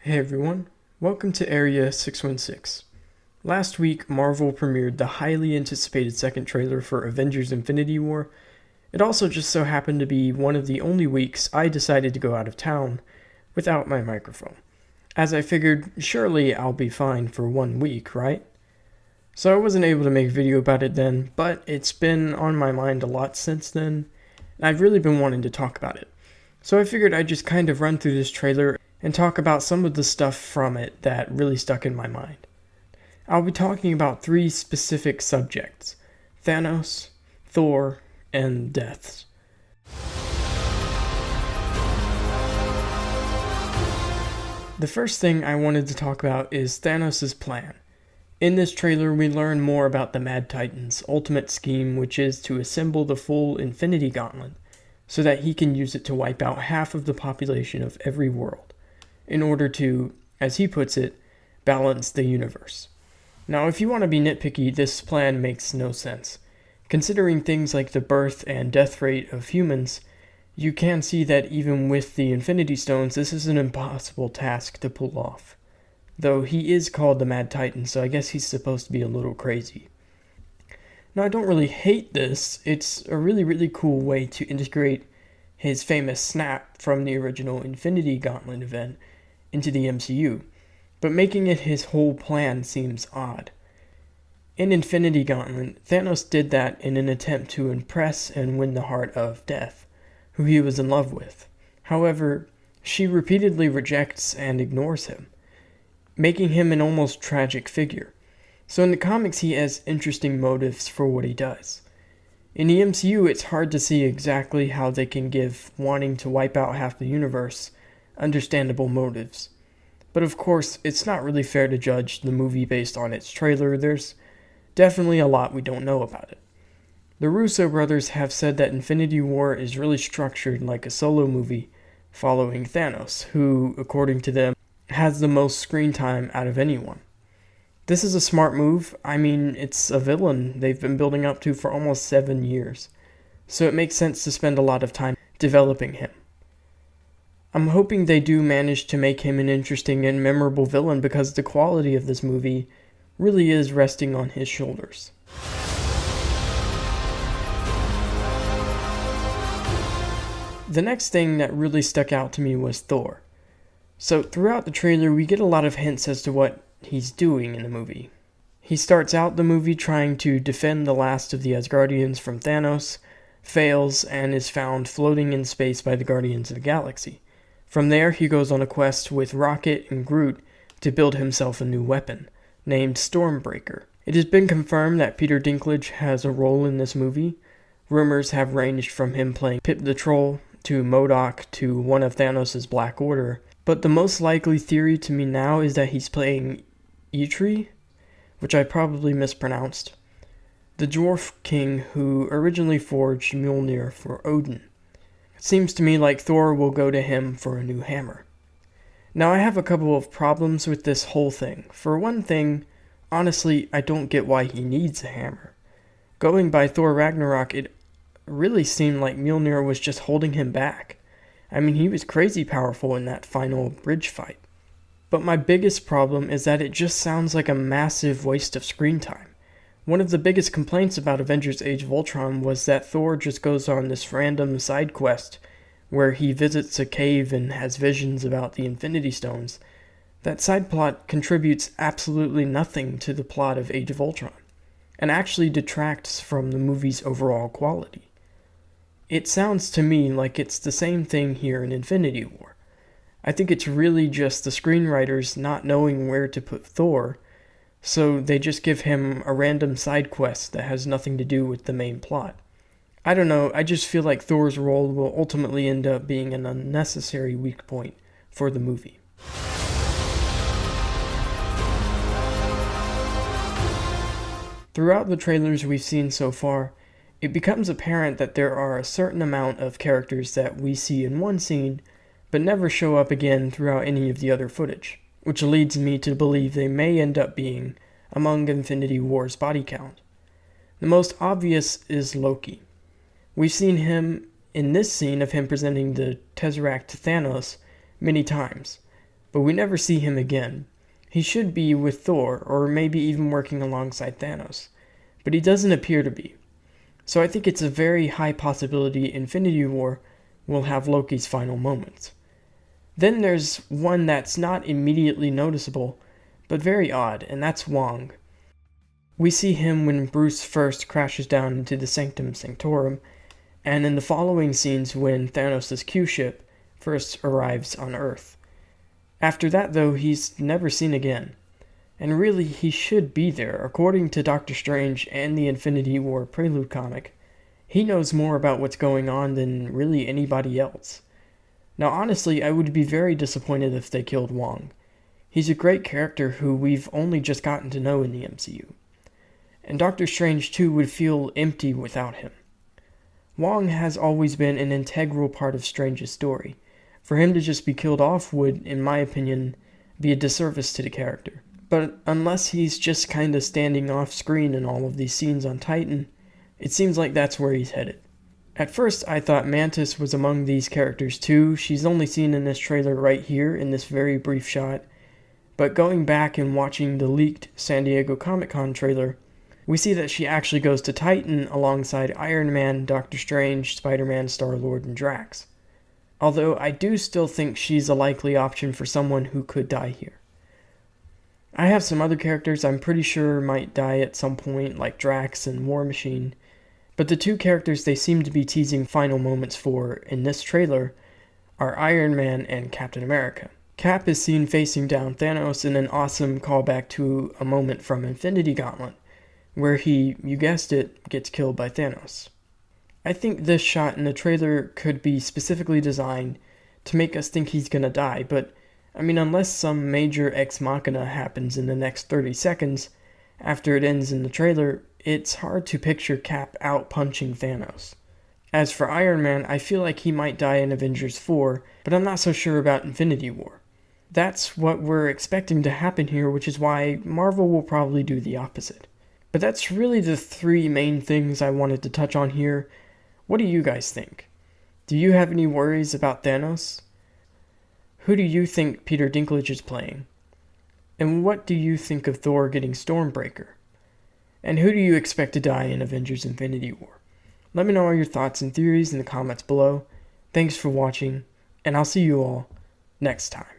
Hey everyone, welcome to Area 616. Last week, Marvel premiered the highly anticipated second trailer for Avengers Infinity War. It also just so happened to be one of the only weeks I decided to go out of town without my microphone, as I figured surely I'll be fine for 1 week, right? So I wasn't able to make a video about it then, but it's been on my mind a lot since then, and I've really been wanting to talk about it. So I figured I'd just kind of run through this trailer and talk about some of the stuff from it that really stuck in my mind. I'll be talking about 3 specific subjects: Thanos, Thor, and deaths. The first thing I wanted to talk about is Thanos' plan. In this trailer, we learn more about the Mad Titan's ultimate scheme, which is to assemble the full Infinity Gauntlet so that he can use it to wipe out half of the population of every world, in order to, as he puts it, balance the universe. Now, if you want to be nitpicky, this plan makes no sense. Considering things like the birth and death rate of humans, you can see that even with the Infinity Stones, this is an impossible task to pull off. Though he is called the Mad Titan, so I guess he's supposed to be a little crazy. Now, I don't really hate this. It's a really cool way to integrate his famous snap from the original Infinity Gauntlet event into the MCU, but making it his whole plan seems odd. In Infinity Gauntlet, Thanos did that in an attempt to impress and win the heart of Death, who he was in love with. However, she repeatedly rejects and ignores him, making him an almost tragic figure. So in the comics, he has interesting motives for what he does. In the MCU, it's hard to see exactly how they can give wanting to wipe out half the universe understandable motives. But of course, it's not really fair to judge the movie based on its trailer. There's definitely a lot we don't know about it. The Russo brothers have said that Infinity War is really structured like a solo movie following Thanos, who, according to them, has the most screen time out of anyone. This is a smart move. I mean, it's a villain they've been building up to for almost 7 years, so it makes sense to spend a lot of time developing him. I'm hoping they do manage to make him an interesting and memorable villain, because the quality of this movie really is resting on his shoulders. The next thing that really stuck out to me was Thor. So throughout the trailer, we get a lot of hints as to what he's doing in the movie. He starts out the movie trying to defend the last of the Asgardians from Thanos, fails, and is found floating in space by the Guardians of the Galaxy. From there, he goes on a quest with Rocket and Groot to build himself a new weapon, named Stormbreaker. It has been confirmed that Peter Dinklage has a role in this movie. Rumors have ranged from him playing Pip the Troll, to MODOK, to one of Thanos' Black Order, but the most likely theory to me now is that he's playing Eitri, which I probably mispronounced, the dwarf king who originally forged Mjolnir for Odin. It seems to me like Thor will go to him for a new hammer. Now, I have a couple of problems with this whole thing. For one thing, honestly, I don't get why he needs a hammer. Going by Thor Ragnarok, it really seemed like Mjolnir was just holding him back. I mean, he was crazy powerful in that final bridge fight. But my biggest problem is that it just sounds like a massive waste of screen time. One of the biggest complaints about Avengers Age of Ultron was that Thor just goes on this random side quest where he visits a cave and has visions about the Infinity Stones. That side plot contributes absolutely nothing to the plot of Age of Ultron, and actually detracts from the movie's overall quality. It sounds to me like it's the same thing here in Infinity War. I think it's really just the screenwriters not knowing where to put Thor, so they just give him a random side quest that has nothing to do with the main plot. I don't know, I just feel like Thor's role will ultimately end up being an unnecessary weak point for the movie. Throughout the trailers we've seen so far, it becomes apparent that there are a certain amount of characters that we see in one scene, but never show up again throughout any of the other footage, which leads me to believe they may end up being among Infinity War's body count. The most obvious is Loki. We've seen him in this scene of him presenting the Tesseract to Thanos many times, but we never see him again. He should be with Thor, or maybe even working alongside Thanos, but he doesn't appear to be. So I think it's a very high possibility Infinity War will have Loki's final moments. Then there's one that's not immediately noticeable, but very odd, and that's Wong. We see him when Bruce first crashes down into the Sanctum Sanctorum, and in the following scenes when Thanos' Q-ship first arrives on Earth. After that, though, he's never seen again. And really, he should be there. According to Doctor Strange and the Infinity War Prelude comic, he knows more about what's going on than really anybody else. Now, honestly, I would be very disappointed if they killed Wong. He's a great character who we've only just gotten to know in the MCU. And Doctor Strange, too, would feel empty without him. Wong has always been an integral part of Strange's story. For him to just be killed off would, in my opinion, be a disservice to the character. But unless he's just kinda standing off screen in all of these scenes on Titan, it seems like that's where he's headed. At first, I thought Mantis was among these characters too. She's only seen in this trailer right here, in this very brief shot. But going back and watching the leaked San Diego Comic-Con trailer, we see that she actually goes to Titan alongside Iron Man, Doctor Strange, Spider-Man, Star-Lord, and Drax. Although I do still think she's a likely option for someone who could die here. I have some other characters I'm pretty sure might die at some point, like Drax and War Machine, but the two characters they seem to be teasing final moments for in this trailer are Iron Man and Captain America. Cap is seen facing down Thanos in an awesome callback to a moment from Infinity Gauntlet, where he, you guessed it, gets killed by Thanos. I think this shot in the trailer could be specifically designed to make us think he's gonna die, but I mean, unless some major ex machina happens in the next 30 seconds after it ends in the trailer, it's hard to picture Cap out punching Thanos. As for Iron Man, I feel like he might die in Avengers 4, but I'm not so sure about Infinity War. That's what we're expecting to happen here, which is why Marvel will probably do the opposite. But that's really the three main things I wanted to touch on here. What do you guys think? Do you have any worries about Thanos? Who do you think Peter Dinklage is playing? And what do you think of Thor getting Stormbreaker? And who do you expect to die in Avengers Infinity War? Let me know all your thoughts and theories in the comments below. Thanks for watching, and I'll see you all next time.